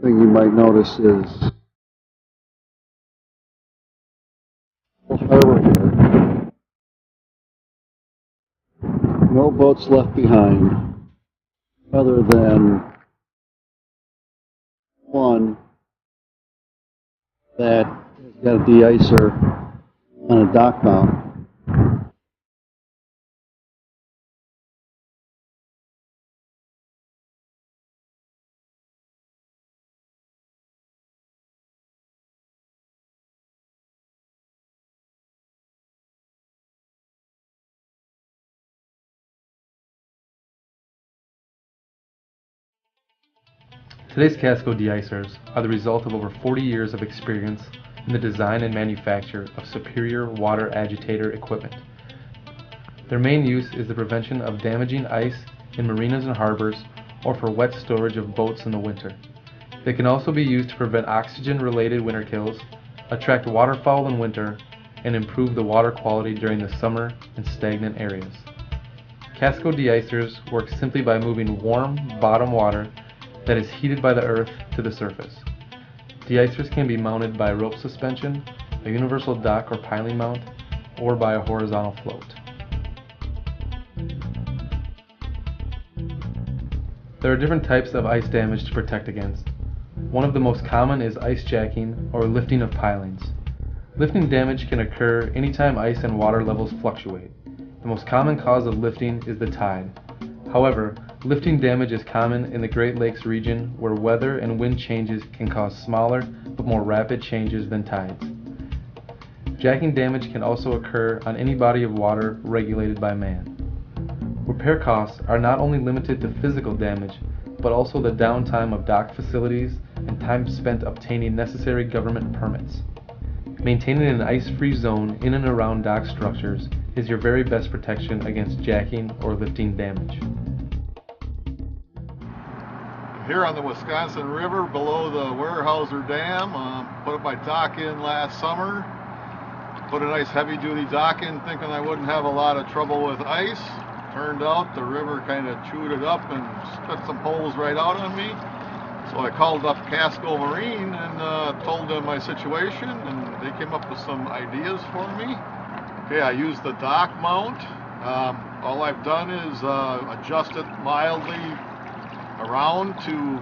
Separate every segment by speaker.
Speaker 1: thing you might notice is the harbor here. No boats left behind other than one that has got a de-icer on a dock mount.
Speaker 2: Today's Casco de-icers are the result of over 40 years of experience in the design and manufacture of superior water agitator equipment. Their main use is the prevention of damaging ice in marinas and harbors or for wet storage of boats in the winter. They can also be used to prevent oxygen-related winter kills, attract waterfowl in winter, and improve the water quality during the summer in stagnant areas. Casco de-icers work simply by moving warm bottom water that is heated by the earth to the surface. De-icers can be mounted by rope suspension, a universal dock or piling mount, or by a horizontal float. There are different types of ice damage to protect against. One of the most common is ice jacking or lifting of pilings. Lifting damage can occur anytime ice and water levels fluctuate. The most common cause of lifting is the tide. However, lifting damage is common in the Great Lakes region where weather and wind changes can cause smaller but more rapid changes than tides. Jacking damage can also occur on any body of water regulated by man. Repair costs are not only limited to physical damage, but also the downtime of dock facilities and time spent obtaining necessary government permits. Maintaining an ice-free zone in and around dock structures is your very best protection against jacking or lifting damage.
Speaker 3: Here on the Wisconsin River below the Weyerhaeuser Dam, put my dock in last summer. Put a nice heavy-duty dock in thinking I wouldn't have a lot of trouble with ice. Turned out the river kind of chewed it up and spit some holes right out on me. So I called up Casco Marine and told them my situation, and they came up with some ideas for me. Okay, I used the dock mount. All I've done is adjust it mildly around to,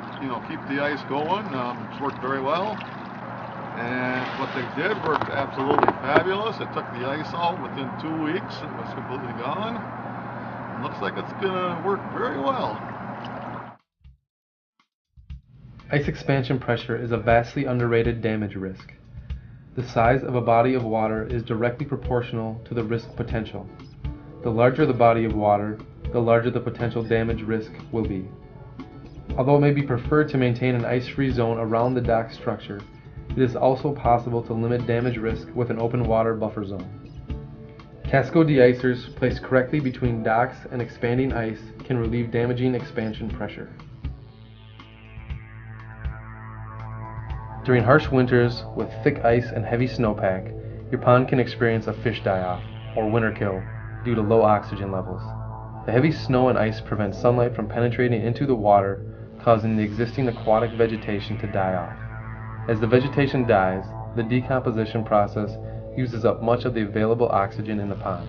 Speaker 3: keep the ice going. It's worked very well. And what they did worked absolutely fabulous. It took the ice out within 2 weeks. It was completely gone. It looks like it's going to work very well.
Speaker 2: Ice expansion pressure is a vastly underrated damage risk. The size of a body of water is directly proportional to the risk potential. The larger the body of water, the larger the potential damage risk will be. Although it may be preferred to maintain an ice-free zone around the dock structure, it is also possible to limit damage risk with an open water buffer zone. Casco de-icers placed correctly between docks and expanding ice can relieve damaging expansion pressure. During harsh winters with thick ice and heavy snowpack, your pond can experience a fish die-off, or winter kill, due to low oxygen levels. The heavy snow and ice prevent sunlight from penetrating into the water, causing the existing aquatic vegetation to die off. As the vegetation dies, the decomposition process uses up much of the available oxygen in the pond.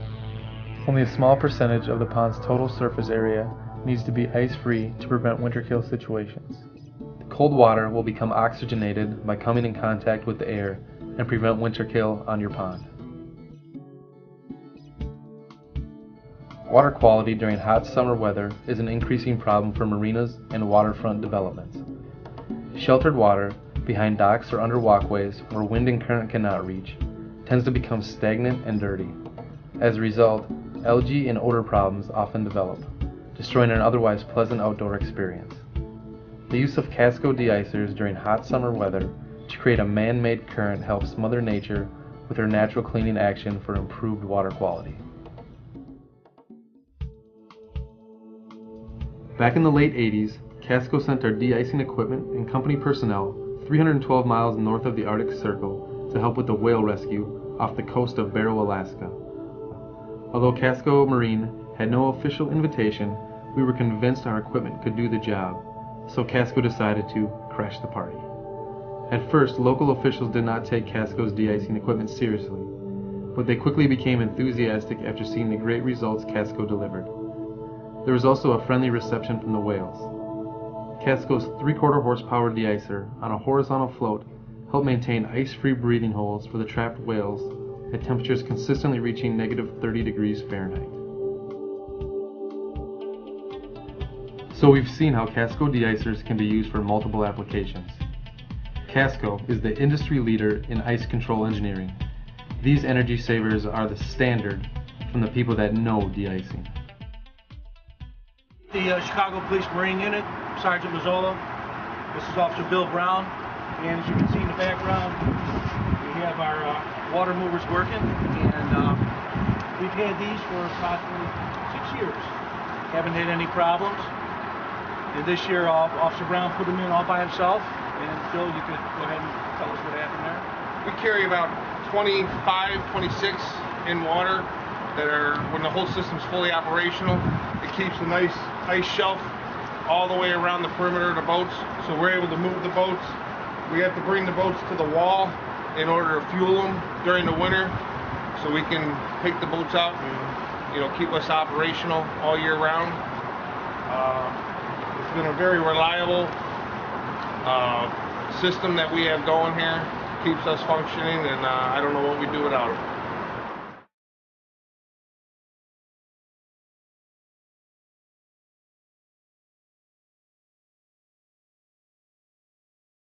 Speaker 2: Only a small percentage of the pond's total surface area needs to be ice-free to prevent winter kill situations. The cold water will become oxygenated by coming in contact with the air and prevent winter kill on your pond. Water quality during hot summer weather is an increasing problem for marinas and waterfront developments. Sheltered water behind docks or under walkways where wind and current cannot reach tends to become stagnant and dirty. As a result, algae and odor problems often develop, destroying an otherwise pleasant outdoor experience. The use of Casco de-icers during hot summer weather to create a man-made current helps Mother Nature with her natural cleaning action for improved water quality. Back in the late 80s, Casco sent our de-icing equipment and company personnel 312 miles north of the Arctic Circle to help with the whale rescue off the coast of Barrow, Alaska. Although Casco Marine had no official invitation, we were convinced our equipment could do the job, so Casco decided to crashed the party. At first, local officials did not take Casco's de-icing equipment seriously, but they quickly became enthusiastic after seeing the great results Casco delivered. There was also a friendly reception from the whales. Casco's 3/4 horsepower de-icer on a horizontal float helped maintain ice-free breathing holes for the trapped whales at temperatures consistently reaching -30 degrees Fahrenheit. So we've seen how Casco de-icers can be used for multiple applications. Casco is the industry leader in ice control engineering. These energy savers are the standard from the people that know de-icing.
Speaker 4: The Chicago Police Marine Unit, Sergeant Mazzola. This is Officer Bill Brown. And as you can see in the background, we have our water movers working. And we've had these for approximately 6 years. Haven't had any problems. And this year, Officer Brown put them in all by himself. And Bill, you could go ahead and tell us what happened there.
Speaker 5: We carry about 25, 26 in water that are, when the whole system's fully operational, it keeps a nice ice shelf all the way around the perimeter of the boats. So we're able to move the boats. We have to bring the boats to the wall in order to fuel them during the winter, so we can take the boats out and keep us operational all year round. It's been a very reliable system that we have going here. Keeps us functioning, and I don't know what we'd do without it.